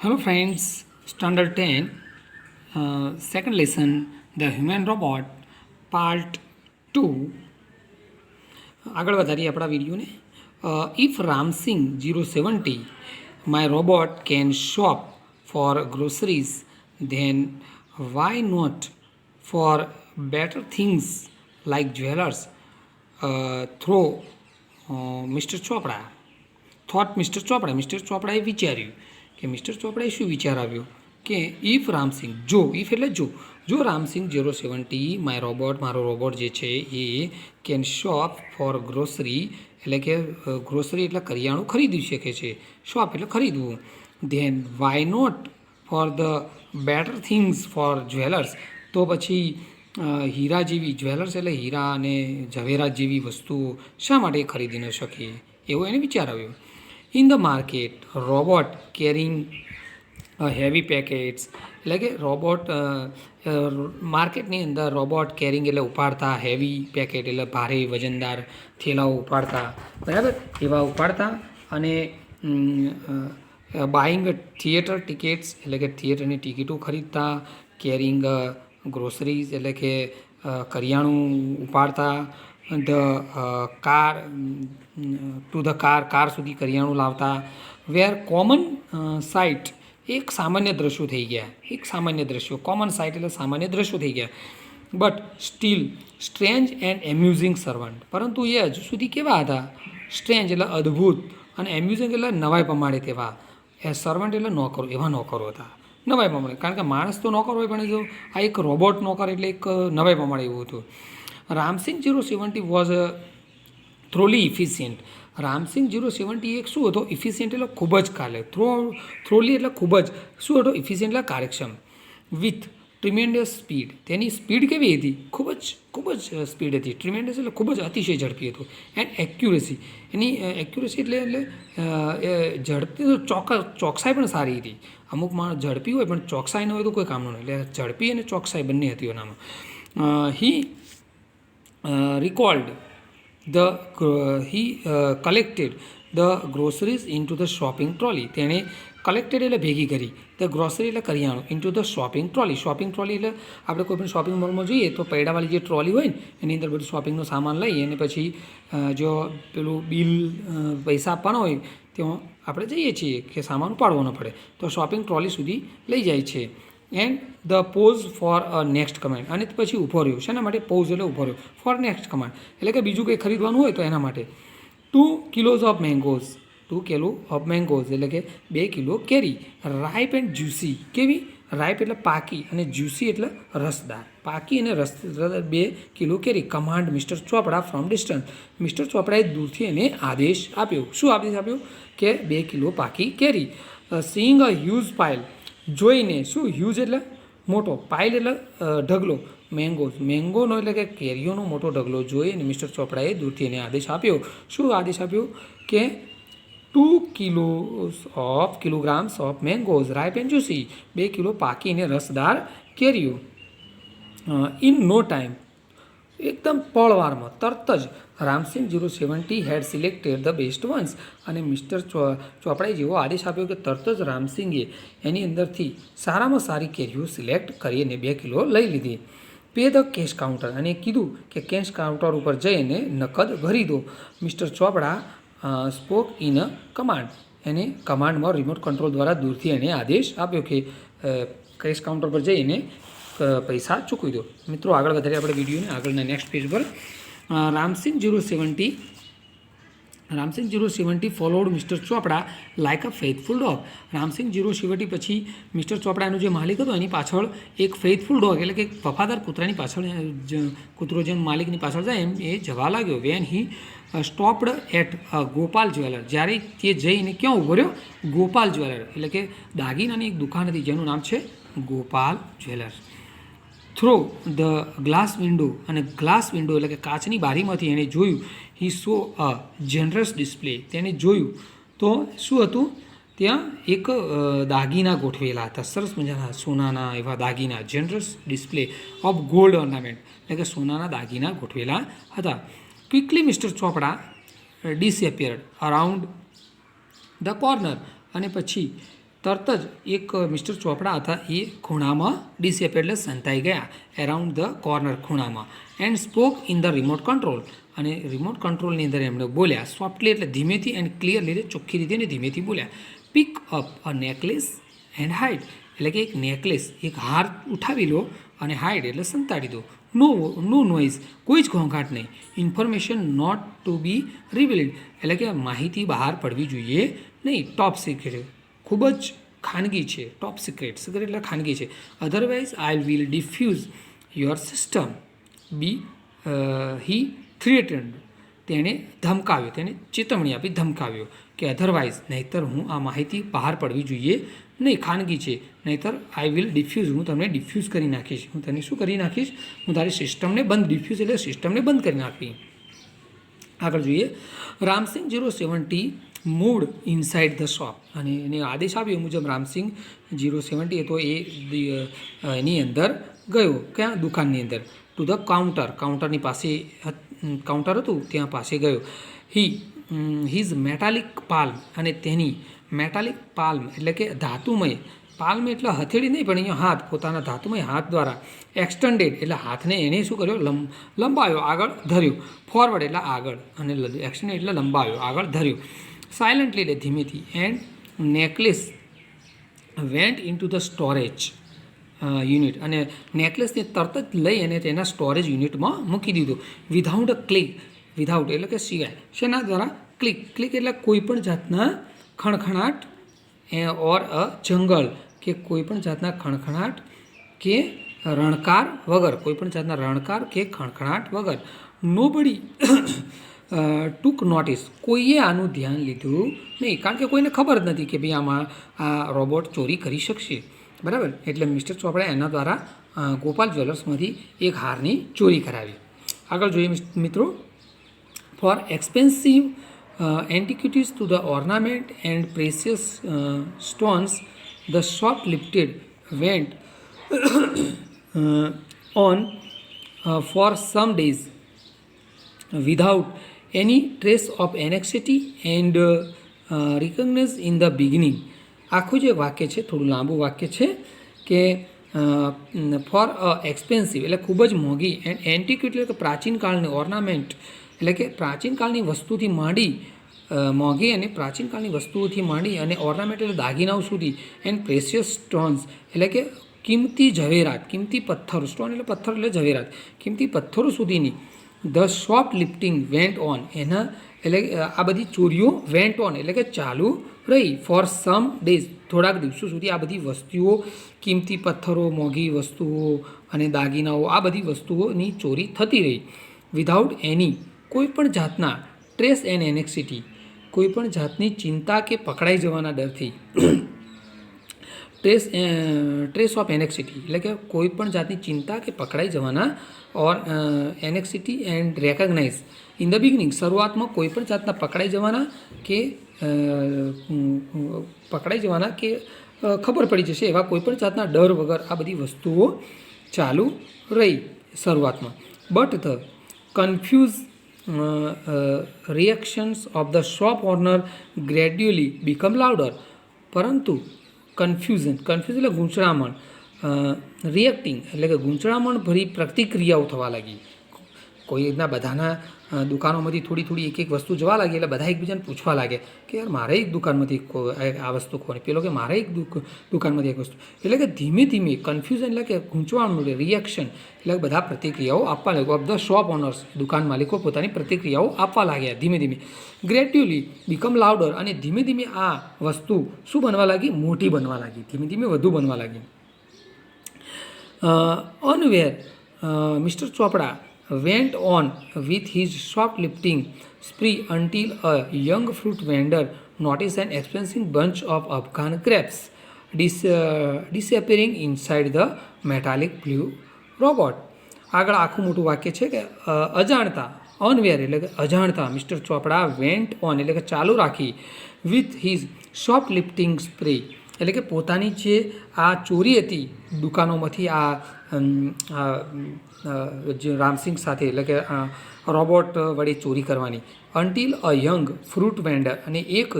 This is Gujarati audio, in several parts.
Hello friends, Standard 10, second lesson, The Human Robot, Part 2. આગળ વધારીએ આપણા વિડીયોને. If Ramsingh 070 my robot can shop for groceries then why not for better things like jewellers thought mister Chopra mister ચોપડાએ વિચાર્યું કે મિસ્ટર ચોપડાએ શું વિચાર આવ્યો કે ઇફ રામસિંગ ઇફ એટલે જો રામસિંગ 070 મારો રોબોટ જે છે એ કેન શોપ ફોર ગ્રોસરી એટલે કે ગ્રોસરી એટલે કરિયાણું ખરીદી શકે છે. શોપ એટલે ખરીદવું. Then why not for the better things for jewellers, તો પછી હીરા જેવી જ્વેલર્સ એટલે હીરા અને ઝવેરાત જેવી વસ્તુઓ શા માટે ખરીદી ન શકીએ, એવો એને વિચાર આવ્યો. In the market robot carrying heavy packets, એટલે કે રોબોટ માર્કેટની અંદર રોબોટ કેરિંગ એટલે ઉપાડતા, હેવી પેકેટ એટલે ભારે વજનદાર થેલાઓ ઉપાડતા, બરાબર, એવા ઉપાડતા. અને બાઇંગ થિયેટર ટિકિટ્સ એટલે કે થિયેટરની ટિકિટો ખરીદતા. કેરિંગ ગ્રોસરીઝ એટલે કે કરિયાણું ઉપાડતા. કાર સુધી કરિયાણું લાવતા. વેર કોમન સાઇટ એક સામાન્ય દ્રશ્યો થઈ ગયા. કોમન સાઇટ એટલે સામાન્ય દ્રશ્યો થઈ ગયા. But still strange and amusing servant, પરંતુ એ હજુ સુધી કેવા હતા? સ્ટ્રેન્જ એટલે અદ્ભુત અને એમ્યુઝિંગ એટલે નવાઈ પમાડે તેવા. સર્વન્ટ એટલે નોકરો, એવા નોકરો હતા. નવાઈ પમાડે, કારણ કે માણસ તો નોકર હોય, પણ જો આ એક રોબોટ નોકર એટલે એક નવાઈ પમાડે એવું હતું. Ram Singh 070 was થ્રોલી efficient. રામસિંગ 070 એક શું હતો? ઇફિશિયન્ટ એટલે ખૂબ જ થ્રોલી એટલે ખૂબ જ શું હતો? ઇફિશિયન્ટ એટલે કાર્યક્ષમ. વિથ ટ્રિમેન્ડસ સ્પીડ, તેની સ્પીડ કેવી હતી? ખૂબ જ સ્પીડ હતી. ટ્રિમેન્ડસ એટલે ખૂબ જ અતિશય ઝડપી હતું. એન્ડ એક્યુરેસી, એની એક્યુરેસી એટલે ઝડપી તો ચોકસાઈ પણ સારી હતી. અમુક માણસ ઝડપી હોય પણ ચોકસાઈ ન હોય તો કોઈ કામનું નહીં. એટલે ઝડપી અને ચોકસાઈ બંને હતી એનામાં. He collected the groceries into the shopping trolley. તેણે કલેક્ટેડ એટલે ભેગી કરી, ધ ગ્રોસરી એટલે કરિયાણું, into the shopping trolley. Shopping trolley એટલે આપણે કોઈ પણ શોપિંગ મોલમાં જોઈએ તો પૈડાવાળી જે ટ્રોલી હોય ને એની અંદર બધું શોપિંગનો સામાન લઈ અને પછી જો પેલું બિલ પૈસા આપવાના હોય ત્યાં આપણે જઈએ છીએ કે સામાન ઉપાડવો ન પડે, તો શોપિંગ ટ્રોલી સુધી લઈ જાય છે. And the pause for a next command, અને પછી ઊભો રહ્યો. શેના માટે? પોઝ એટલે ઊભો રહ્યો. ફોર નેક્સ્ટ કમાન્ડ એટલે કે બીજું કંઈ ખરીદવાનું હોય તો એના માટે. 2 કિલોઝ of mangoes, 2 kilo of mangoes એટલે કે 2 kilo carry. Ripe and juicy, કેવી? રાઇપ એટલે પાકી અને જ્યુસી એટલે રસદાર. પાકી અને રસદાર 2 kilo carry. Command mister Chopra from distance. Mister ચોપડાએ દૂરથી એને આદેશ આપ્યો. શું આદેશ આપ્યો? કે 2 કિલો પાકી કેરી. સીઈંગ અ હ્યુઝ પાઇલ, જોઈને. શું? હ્યુઝ એટલે મોટો, પાઇલ એટલે ઢગલો. મેંગોનો એટલે કે કેરીઓનો મોટો ઢગલો જોઈ અને મિસ્ટર ચોપડાએ દૂરથી એને આદેશ આપ્યો. શું આદેશ આપ્યો? કે 2 kilograms of mangoes ripe and juicy, 2 kilo પાકી અને રસદાર કેરીઓ. ઇન નો ટાઈમ, એકદમ પળવારમાં, તરત જ રામસિંગ 070 હેડ સિલેક્ટેડ ધ બેસ્ટ વન્સ, અને મિસ્ટર ચોપડાએ જેવો આદેશ આપ્યો કે તરત જ રામસિંગે એની અંદરથી સારામાં સારી કેરીઓ સિલેક્ટ કરીને 2 કિલો લઈ લીધી. પે ધ કેશ કાઉન્ટર, અને કીધું કે કેશ કાઉન્ટર ઉપર જઈને નકદ ભરી દો. Mister Chopra spoke in a command, એને કમાન્ડમાં રિમોટ કંટ્રોલ દ્વારા દૂરથી એને આદેશ આપ્યો કે કેશ કાઉન્ટર પર જઈને પૈસા ચૂકવી દો. મિત્રો, આગળ વધારે આપણે વિડીયોને આગળના નેક્સ્ટ પેજ પર. Ram Singh 070 followed mister Chopra like a faithful dog. Ram Singh 070 પછી મિસ્ટર ચોપડાનો જે માલિક હતો એની પાછળ એક ફેથફુલ ડોગ એટલે કે વફાદાર કૂતરાની પાછળ, કૂતરો જેમ માલિકની પાછળ જાય એમ એ જવા લાગ્યો. When he stopped at Gopal jeweller, જ્યારે તે જઈને ક્યાં ઊભો રહ્યો? ગોપાલ જ્વેલર એટલે કે દાગીનાની એક દુકાન હતી જેનું નામ છે Gopal jewellers. Throw the glass window, અને ગ્લાસ વિન્ડો એટલે કે કાચની બારીમાંથી એણે જોયું. હી સો અ જનરસ ડિસ્પ્લે, તેને જોયું તો શું હતું? ત્યાં એક દાગીના ગોઠવેલા હતા, સરસ મજાના સોનાના એવા દાગીના. જનરસ ડિસ્પ્લે ઓફ ગોલ્ડ ઓર્નામેન્ટ એટલે કે સોનાના દાગીના ગોઠવેલા હતા. Quickly mister Chopra disappeared around the corner, અને પછી તરત જ એક મિસ્ટર ચોપડા હતા એ ખૂણામાં ડિસેપેર એટલે સંતાઈ ગયા એરાઉન્ડ ધ કોર્નર ખૂણામાં and spoke in the remote control અને રિમોટ કંટ્રોલની અંદર એમણે બોલ્યા સોફ્ટલી એટલે ધીમેથી એન્ડ ક્લિયરલી એટલે ચોખ્ખી રીતે અને ધીમેથી બોલ્યા pick up a necklace and hide એટલે કે એક નેકલેસ એક હાર ઉઠાવી લો અને હાઇડ એટલે સંતાડી દો નો નોઇઝ કોઈ જ ઘોંઘાટ નહીં information not to be revealed એટલે કે માહિતી બહાર પડવી જોઈએ નહીં ટોપ સિક્રેટ ખૂબ જ ખાનગી છે ટોપ સિક્રેટ સિક્રેટ એટલે ખાનગી છે otherwise I will defuse your system be he threatened તેણે ધમકાવ્યો તેને ચેતવણી આપી ધમકાવ્યો કે અધરવાઇઝ નહીંતર હું આ માહિતી બહાર પડવી જોઈએ નહીં ખાનગી છે નહીંતર આઈ વિલ ડિફ્યુઝ હું તમને ડિફ્યુઝ કરી નાખીશ હું તને શું કરી નાખીશ હું તારી સિસ્ટમને બંધ ડિફ્યુઝ એટલે સિસ્ટમને બંધ કરી નાખી આગળ જોઈએ Ram Singh 070 mood inside the shop અને એને આદેશ આવ્યો મુજબ રામસિંગ 070 એ તો એની અંદર ગયો ક્યાં દુકાનની અંદર ટુ ધ કાઉન્ટરની પાસે કાઉન્ટર હતું ત્યાં પાસે ગયો હિઝ મેટાલિક પાલ્મ અને તેની મેટાલિક પાલ્મ એટલે કે ધાતુમય પાલ્મ એટલે હથેળી નહીં પણ અહીંયા હાથ પોતાના ધાતુમય હાથ દ્વારા એક્સટેન્ડેડ એટલે હાથને એણે શું કર્યો લંબાવ્યો આગળ ધર્યો ફોરવર્ડ એટલે આગળ અને એક્સટેન્ડેડ એટલે લંબાવ્યો આગળ ધર્યો સાયલન્ટલી એટલે ધીમેથી and necklace vent in to the storage unit અને નેકલેસને તરત જ લઈ અને તેના સ્ટોરેજ યુનિટમાં મૂકી દીધું વિધાઉટ અ ક્લિક વિધાઉટ એટલે કે સિવાય શેના દ્વારા ક્લિક એટલે કોઈ પણ જાતના ખણખણાટ ઓર અ જંગલ કે કોઈપણ જાતના ખણખણાટ કે રણકાર વગર કોઈપણ જાતના રણકાર કે ખણખણાટ વગર નોબડી ટૂંક નોટિસ કોઈએ આનું ધ્યાન લીધું નહીં કારણ કે કોઈને ખબર જ નથી કે ભાઈ આમાં આ રોબોટ ચોરી કરી શકશે બરાબર એટલે મિસ્ટર ચોપડા એના દ્વારા ગોપાલ જ્વેલર્સમાંથી એક હારની ચોરી કરાવી આગળ જોઈએ મિત્રો for expensive antiquities to the ornament and precious stones, the shoplifted went on for some days without any trace of anxiety and recognized in the beginning. આખું જે વાક્ય છે થોડું લાંબુ વાક્ય છે કે ફોર એક્સપેન્સિવ એટલે ખૂબ જ મોંઘી એન્ડ એન્ટિક્વિટી એટલે કે પ્રાચીન કાળની ઓર્નામેન્ટ એટલે કે પ્રાચીન કાળની વસ્તુથી માંડી મોંઘી અને પ્રાચીન કાળની વસ્તુઓથી માંડી અને ઓર્નામેન્ટ એટલે દાગીનાઓ સુધી એન્ડ પ્રેશિયસ સ્ટોન્સ એટલે કે કિંમતી ઝવેરાત કિંમતી પથ્થરો સ્ટોન એટલે પથ્થર એટલે ઝવેરાત કિંમતી પથ્થરો સુધીની the shop lifting went on એના એટલે આ બધી ચોરીઓ વેન્ટ ઓન એટલે કે ચાલુ રહી ફોર સમ ડેઝ થોડાક દિવસો સુધી આ બધી વસ્તુઓ કિંમતી પથ્થરો મોંઘી વસ્તુઓ અને દાગીનાઓ આ બધી વસ્તુઓની ચોરી થતી રહી વિધાઉટ એની કોઈપણ જાતના ટ્રેસ એન્ડ એનેક્સિટી કોઈપણ જાતની ચિંતા કે પકડાઈ જવાના ડરથી ટ્રેસ ઓફ એનેક્સિટી એટલે કે કોઈપણ જાતની ચિંતા કે પકડાઈ જવાના or anxiety and recognize in the beginning શરૂઆતમાં કોઈપણ જાતના પકડાઈ જવાના કે ખબર પડી જશે એવા કોઈપણ જાતના ડર વગર આ બધી વસ્તુઓ ચાલુ રહી શરૂઆતમાં but the confuse reactions of the shop owner gradually become louder પરંતુ કન્ફ્યુઝન એટલે ગૂંચળામણ રિએક્ટિંગ એટલે કે ગૂંચળામણ ભરી પ્રતિક્રિયાઓ થવા લાગી કોઈના બધાના દુકાનોમાંથી થોડી એક વસ્તુ જવા લાગી એટલે બધા એકબીજાને પૂછવા લાગે કે યાર મારે એક દુકાનમાંથી આ વસ્તુ ખોવાની પેલો કે મારે એક દુકાનમાંથી એક વસ્તુ એટલે કે ધીમે ધીમે કન્ફ્યુઝન એટલે કે ગૂંચવાણનું રિએક્શન એટલે બધા પ્રતિક્રિયાઓ આપવા લાગ્યા ઓફ ધ શોપ ઓનર્સ દુકાન માલિકો પોતાની પ્રતિક્રિયાઓ આપવા લાગ્યા ધીમે ધીમે ગ્રેડ્યુઅલી બીકમ લાઉડર અને ધીમે ધીમે આ વસ્તુ શું બનવા લાગી મોટી બનવા લાગી ધીમે ધીમે વધુ બનવા લાગી અનવેર mister Chopra went on with his shoplifting spree until a young fruit vendor noticed an expensive bunch of Afghan grapes disappearing inside the metallic blue robot. આગળ આખું મોટું વાક્ય છે કે અજાણતા અનવેર એટલે કે અજાણતા મિસ્ટર ચોપડા વેન્ટ ઓન એટલે કે ચાલુ રાખી વિથ હિઝ શોપલિફ્ટિંગ સ્પ્રે એટલે કે પોતાની જે આ ચોરી હતી દુકાનોમાંથી આ જે રામસિંગ સાથે એટલે કે રોબોટ વડે ચોરી કરવાની. અન્ટિલ અ યંગ ફ્રૂટ વેન્ડર, અને એક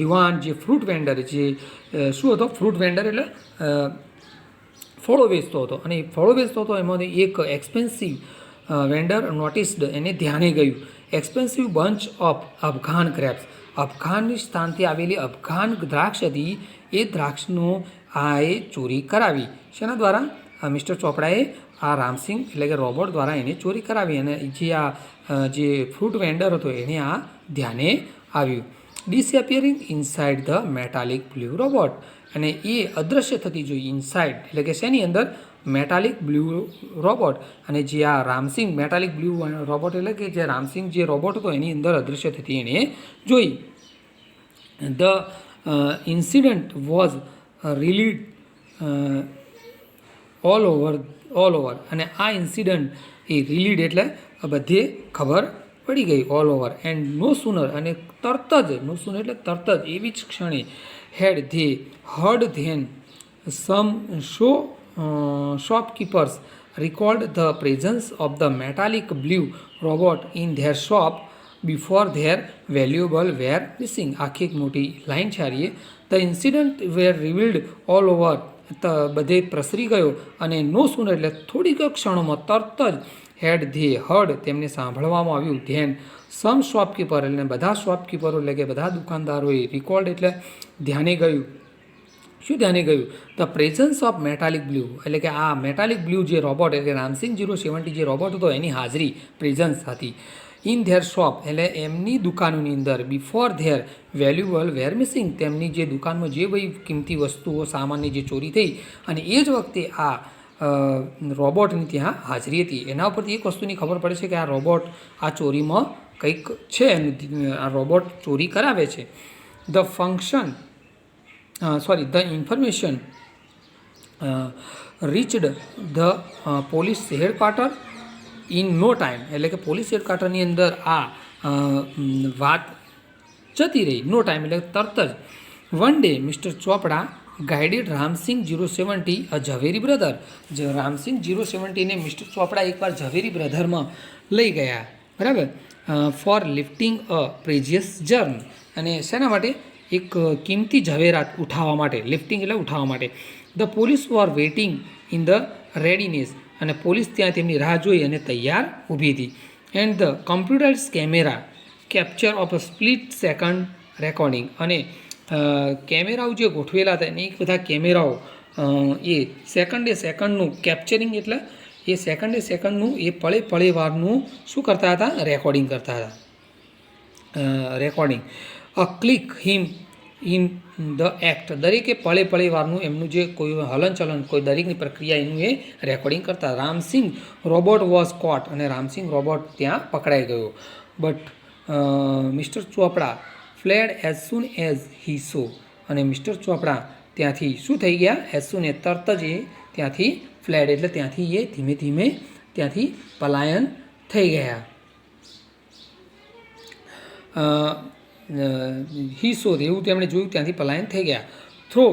યુવાન જે ફ્રૂટ વેન્ડર જે શું હતો, ફ્રૂટ વેન્ડર એટલે ફળો વેચતો હતો, અને ફળો વેચતો હતો એમાંથી એક એક્સપેન્સિવ વેન્ડર નોટિસ્ડ, એને ધ્યાને ગયું એક્સપેન્સિવ બંચ ઓફ અફઘાન ક્રેપ્સ, અફઘાનિસ્તાનથી આવેલી અફઘાન દ્રાક્ષ હતી, એ દ્રાક્ષનો એ ચોરી કરાવી. શેના દ્વારા? મિસ્ટર ચોપડાએ આ રામસિંગ એટલે કે રોબોટ દ્વારા એને ચોરી કરાવી, અને જે ફ્રૂટ વેન્ડર હતો એને આ ધ્યાને આવ્યું. Disappearing inside the metallic blue robot, અને એ અદૃશ્ય થતી જોઈ ઇનસાઇડ એટલે કે શેની અંદર? Metallic blue robot. અને જે આ રામસિંગ મેટાલિક બ્લુ રોબોટ એટલે કે જે રામસિંગ જે રોબોટ હતો એની અંદર અદૃશ્ય થતી એને જોઈ. The incident was relayed all over, અને આ ઇન્સિડન્ટ એ રિલીડ એટલે બધે ખબર પડી ગઈ all over. And no sooner, અને તરત જ, નો સુનર એટલે તરત જ, એવી જ ક્ષણે had they heard then some shopkeepers recalled the presence of the metallic blue robot in their shop before their valuable were missing. આખી એક મોટી લાઈન છે આ. The incident were revealed all over, બધે પ્રસરી ગયો, અને નો સુનર એટલે થોડીક ક્ષણોમાં, તરત જ હેડ ધે હર્ડ તેમને સાંભળવામાં આવ્યું, ધેન સમ શોપકીપર એટલે બધા શોપકીપરો એટલે કે બધા દુકાનદારોએ, રિકોલ્ડ એટલે ધ્યાને ગયું. શું ધ્યાને ગયું? The presence of metallic blue એટલે કે આ મેટાલિક બ્લુ જે રોબોટ એટલે રામસિંગ 070 જે રોબોટ હતો એની હાજરી, પ્રેઝન્સ હતી. ઇન ધેર શોપ એટલે એમની દુકાનોની અંદર, before their valuable were missing તેમની જે દુકાનમાં જે બધી કિંમતી વસ્તુઓ સામાનની જે ચોરી થઈ, અને એ જ વખતે આ રોબોટની ત્યાં હાજરી હતી. એના ઉપરથી એક વસ્તુની ખબર પડે છે કે આ રોબોટ આ ચોરીમાં કંઈક છે, આ રોબોટ ચોરી કરાવે છે. The function the information reached the police headquarter in no time એટલે કે પોલીસ હેડક્વાર્ટરની અંદર આ વાત જતી રહી. નો ટાઈમ એટલે તરત જ. વન ડે મિસ્ટર ચોપડા ગાઈડેડ રામસિંગ 070 અ ઝવેરી બ્રધર, રામસિંગ 070ને મિસ્ટર ચોપડા એકવાર ઝવેરી બ્રધરમાં લઈ ગયા, બરાબર, ફોર લિફ્ટિંગ અ પ્રેજિયસ જર્ન, અને શેના માટે? એક કિંમતી ઝવેરાત ઉઠાવવા માટે. લિફ્ટિંગ એટલે ઉઠાવવા માટે. The police were waiting in the readiness, અને પોલીસ ત્યાં તેમની રાહ જોઈ અને તૈયાર ઊભી હતી. And the computers camera capture of a split second recording, અને કેમેરાઓ જે ગોઠવેલા હતા એને એક બધા કેમેરાઓ એ સેકન્ડનું કેપ્ચરિંગ એટલે એ સેકન્ડનું એ પળે વારનું શું કરતા હતા? રેકોર્ડિંગ કરતા હતા. Recording. A click him in the act, દરેકે પળે વારનું એમનું જે કોઈ હલનચલન, કોઈ દરેકની પ્રક્રિયા એનું એ રેકોર્ડિંગ કરતા. રામસિંગ રોબોટ વોઝ કોટ, અને રામસિંગ રોબોટ ત્યાં પકડાઈ ગયો. But mister Chopra fled as soon as he સો, અને મિસ્ટર ચોપડા ત્યાંથી શું થઈ ગયા? એઝ સૂન એ તરત જ એ ત્યાંથી ફ્લેડ એટલે ત્યાંથી એ ધીમે ધીમે ત્યાંથી પલાયન થઈ ગયા. હી શોધ એવું તેમણે જોયું, ત્યાંથી પલાયન થઈ ગયા. થ્રો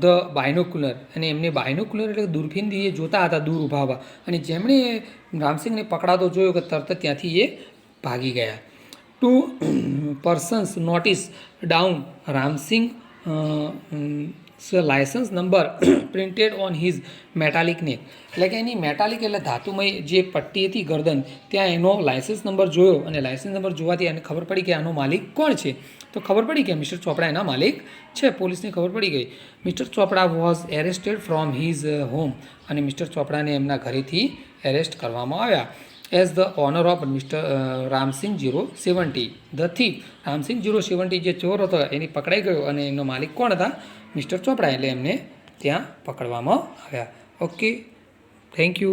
ધ બાયનોક્યુલર, અને એમને બાયનોક્યુલર એટલે દૂરબીનથી એ જોતા હતા, દૂર ઊભા, અને જેમણે રામસિંગને પકડાતો જોયો કે તરત ત્યાંથી એ ભાગી ગયા. Two persons notice down Ramsingh licence number printed on his metallic neck, એટલે કે એની મેટાલિક એટલે ધાતુમય જે પટ્ટી હતી ગરદન, ત્યાં એનો લાયસન્સ નંબર જોયો, અને લાયસન્સ નંબર જોવાથી એને ખબર પડી કે આનો માલિક કોણ છે. તો ખબર પડી કે મિસ્ટર ચોપડા એના માલિક છે, પોલીસને ખબર પડી ગઈ. Mister Chopra was arrested from his home, અને મિસ્ટર ચોપડાને એમના ઘરેથી એરેસ્ટ કરવામાં આવ્યા. As the owner of mister Ram Singh 070 the thief, Ram Singh 070 જે ચોર હતો એની પકડાઈ ગયો, અને એનો માલિક કોણ હતા? મિસ્ટર ચોપડા, એટલે એમને ત્યાં પકડવામાં આવ્યા. Okay, thank you.